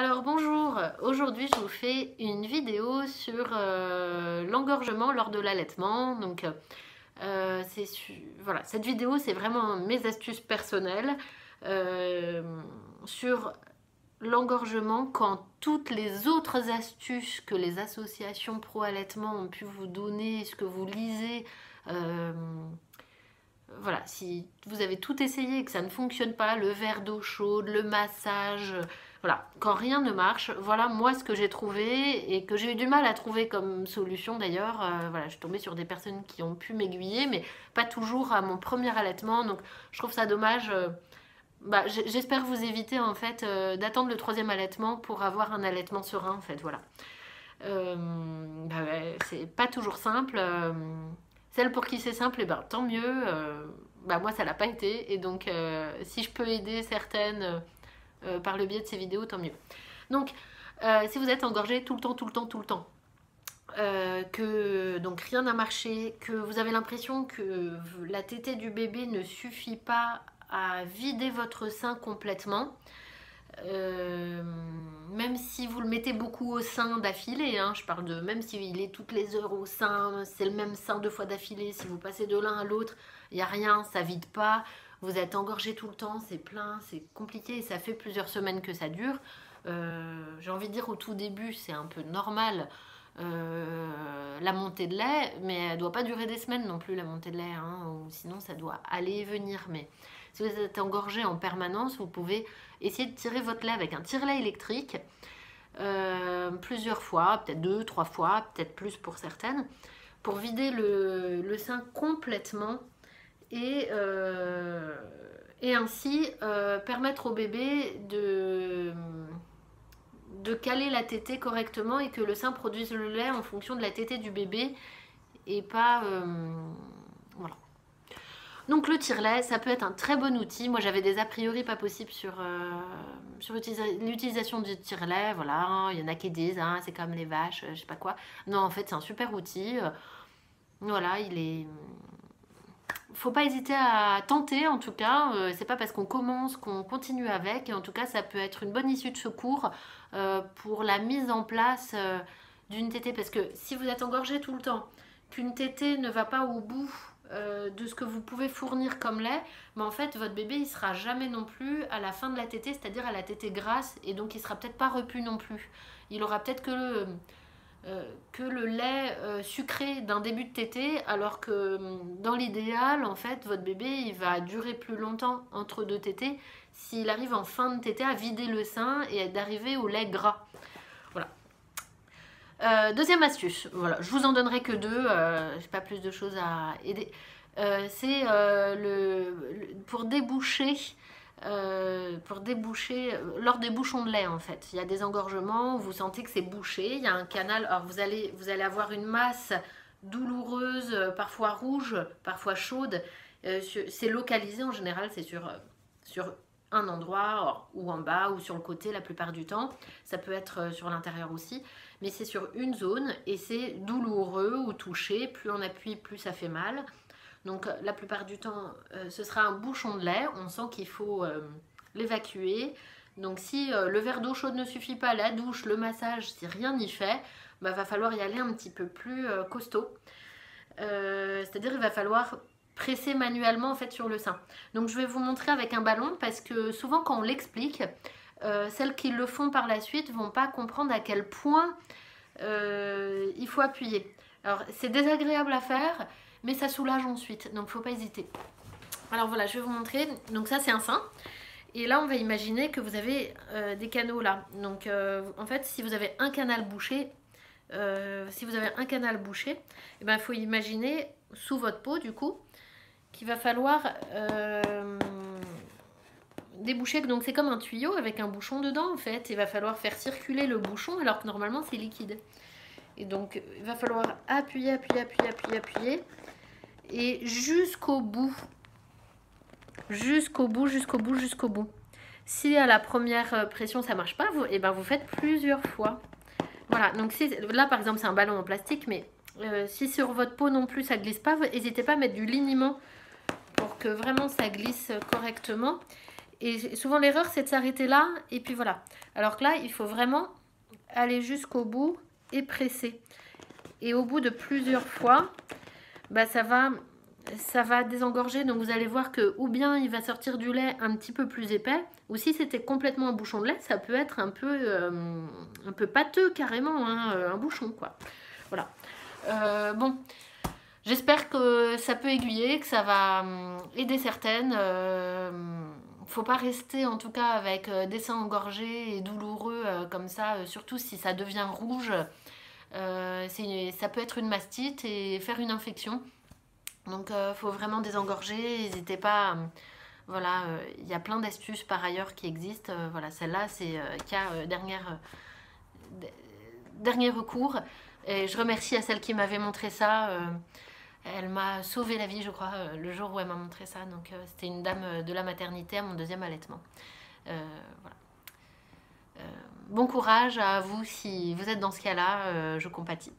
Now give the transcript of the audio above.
Alors bonjour, aujourd'hui je vous fais une vidéo sur l'engorgement lors de l'allaitement. Donc voilà, cette vidéo c'est vraiment mes astuces personnelles sur l'engorgement quand toutes les autres astuces que les associations pro-allaitement ont pu vous donner, ce que vous lisez, voilà, si vous avez tout essayé et que ça ne fonctionne pas, le verre d'eau chaude, le massage, voilà, quand rien ne marche, voilà moi ce que j'ai trouvé et que j'ai eu du mal à trouver comme solution d'ailleurs. Voilà, je suis tombée sur des personnes qui ont pu m'aiguiller, mais pas toujours à mon premier allaitement, donc je trouve ça dommage. J'espère vous éviter en fait d'attendre le troisième allaitement pour avoir un allaitement serein en fait, voilà. Ouais, c'est pas toujours simple. Celle pour qui c'est simple, et ben, tant mieux. Moi, ça l'a pas été. Et donc, si je peux aider certaines par le biais de ces vidéos, tant mieux. Donc, si vous êtes engorgé tout le temps, tout le temps, tout le temps, que donc rien n'a marché, que vous avez l'impression que la tétée du bébé ne suffit pas à vider votre sein complètement, même si vous le mettez beaucoup au sein d'affilée, hein, je parle de même s'il est toutes les heures au sein, c'est le même sein 2 fois d'affilée, si vous passez de l'un à l'autre, il n'y a rien, ça vide pas, vous êtes engorgé tout le temps, c'est plein, c'est compliqué et ça fait plusieurs semaines que ça dure. J'ai envie de dire au tout début c'est un peu normal, la montée de lait, mais elle doit pas durer des semaines non plus, la montée de lait, hein, ou sinon ça doit aller et venir. Mais si vous êtes engorgé en permanence, vous pouvez essayer de tirer votre lait avec un tire-lait électrique plusieurs fois, peut-être 2, 3 fois, peut-être plus pour certaines, pour vider le sein complètement et ainsi permettre au bébé de caler la tétée correctement et que le sein produise le lait en fonction de la tétée du bébé et pas... voilà. Donc le tire-lait, ça peut être un très bon outil. Moi j'avais des a priori pas possibles sur l'utilisation du tire-lait. Voilà, il y en a qui disent hein, c'est comme les vaches, je sais pas quoi. Non, en fait c'est un super outil. Voilà, il est... Faut pas hésiter à tenter en tout cas. C'est pas parce qu'on commence qu'on continue avec. Et en tout cas, ça peut être une bonne issue de secours pour la mise en place d'une tétée. Parce que si vous êtes engorgé tout le temps, qu'une tétée ne va pas au bout de ce que vous pouvez fournir comme lait, mais en fait votre bébé il sera jamais non plus à la fin de la tétée, c'est-à-dire à la tétée grasse, et donc il sera peut-être pas repu non plus. Il aura peut-être que le lait sucré d'un début de tétée, alors que dans l'idéal en fait votre bébé il va durer plus longtemps entre deux tétées s'il arrive en fin de tétée à vider le sein et d'arriver au lait gras. Voilà. Deuxième astuce, voilà, je vous en donnerai que deux, j'ai pas plus de choses à aider. C'est pour déboucher lors des bouchons de lait en fait. Il y a des engorgements, vous sentez que c'est bouché, il y a un canal, alors vous allez avoir une masse douloureuse, parfois rouge, parfois chaude. C'est localisé en général, c'est sur un endroit ou en bas ou sur le côté la plupart du temps. Ça peut être sur l'intérieur aussi, mais c'est sur une zone et c'est douloureux ou touché. Plus on appuie, plus ça fait mal. Donc la plupart du temps, ce sera un bouchon de lait. On sent qu'il faut l'évacuer. Donc si le verre d'eau chaude ne suffit pas, la douche, le massage, si rien n'y fait, va falloir y aller un petit peu plus costaud. C'est-à-dire il va falloir presser manuellement en fait sur le sein. Donc je vais vous montrer avec un ballon parce que souvent quand on l'explique, celles qui le font par la suite vont pas comprendre à quel point il faut appuyer. Alors c'est désagréable à faire, mais ça soulage ensuite, donc faut pas hésiter. Alors voilà, je vais vous montrer. Donc ça c'est un sein. Et là on va imaginer que vous avez des canaux là. Donc en fait si vous avez un canal bouché, il faut imaginer sous votre peau du coup qu'il va falloir déboucher. Donc c'est comme un tuyau avec un bouchon dedans en fait. Il va falloir faire circuler le bouchon alors que normalement c'est liquide. Et donc il va falloir appuyer, appuyer, appuyer, appuyer, appuyer. Et jusqu'au bout. Jusqu'au bout, jusqu'au bout, jusqu'au bout. Si à la première pression ça marche pas, vous faites plusieurs fois. Voilà, donc là par exemple c'est un ballon en plastique, mais si sur votre peau non plus ça glisse pas, n'hésitez pas à mettre du liniment pour que vraiment ça glisse correctement. Et souvent l'erreur c'est de s'arrêter là et puis voilà. Alors que là il faut vraiment aller jusqu'au bout et presser. Et au bout de plusieurs fois, bah, ça va désengorger. Donc vous allez voir que ou bien il va sortir du lait un petit peu plus épais, ou si c'était complètement un bouchon de lait, ça peut être un peu pâteux carrément, hein, un bouchon quoi. Voilà. Bon, j'espère que ça peut aiguiller, que ça va aider certaines. Faut pas rester en tout cas avec des seins engorgés et douloureux comme ça, surtout si ça devient rouge. Ça peut être une mastite et faire une infection. Donc faut vraiment désengorger, n'hésitez pas. Voilà, il y a plein d'astuces par ailleurs qui existent. Voilà, celle-là c'est cas dernier recours. Et je remercie à celle qui m'avait montré ça. Elle m'a sauvé la vie, je crois, le jour où elle m'a montré ça. Donc c'était une dame de la maternité à mon deuxième allaitement. Voilà. Bon courage à vous si vous êtes dans ce cas-là, je compatis.